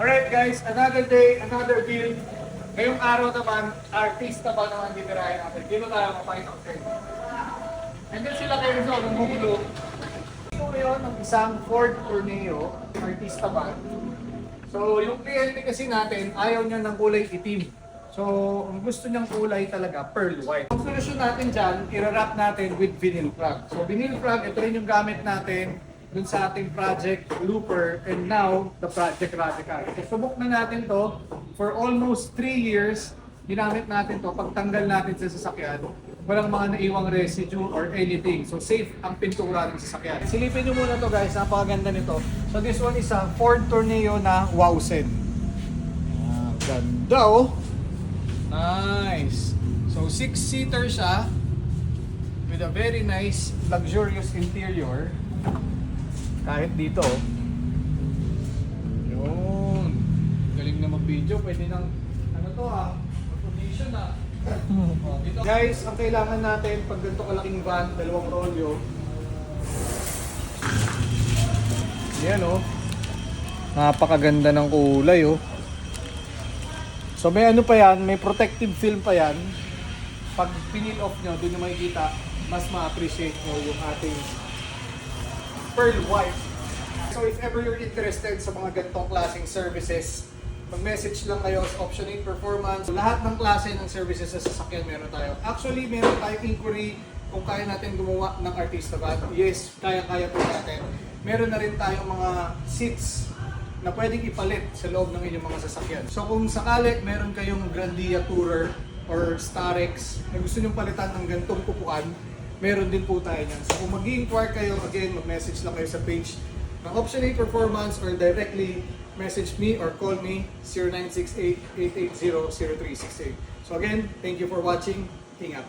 Alright guys, another day, another build. Ngayong araw naman, artista pa naman dinirahin natin. Dito tayo mapakita ko sa inyo. Andyan sila kayo sa nanghulo. Ito ngayon ng isang Ford Tourneo, artista band. So yung kliyente kasi natin, ayaw niya ng kulay itim. So ang gusto niyang kulay talaga, pearl white. Ang solusyon natin dyan, i-wrap natin with vinyl frog. So vinyl frog, ito rin yung gamit natin dun sa ating project Looper and now the project Radical. So subok na natin to for almost 3 years. Ginamit natin to, pagtanggal natin sa sasakyan, walang mga naiwang residue or anything. So safe ang pintura ng sasakyan. Silipin nyo muna to guys, napakaganda nito. So this one is a Ford Tourneo na Wowzen. Ganda oh! Nice! So 6-seater siya with a very nice luxurious interior. Kahit dito, yun, galing na mag-video, pwede nang, ano to mag-condition dito. Guys, ang kailangan natin, pag ganito kalaking van, dalawang rolyo, yan napakaganda ng kulay So may ano pa yan, may protective film pa yan. Pag pinil off nyo, doon nyo makikita, mas ma-appreciate nyo yung ating pearl white. So if ever you're interested sa mga ganitong klaseng services, mag-message lang kayo sa Option 8 Performance. Lahat ng klase ng services sa sasakyan meron tayo. Actually, meron tayong inquiry kung kaya natin gumawa ng artista van. Yes, kaya-kaya po natin. Meron na rin tayong mga seats na pwedeng ipalit sa loob ng inyong mga sasakyan. So kung sakali meron kayong Grandia Tourer or Starex na gusto nyong palitan ng ganitong upuan, meron din po tayo niyan. So kung mag-i-inquire kayo, again, mag-message lang kayo sa page ng Option 8 Performance or directly message me or call me 0968-880-0368. So again, thank you for watching. Ingat!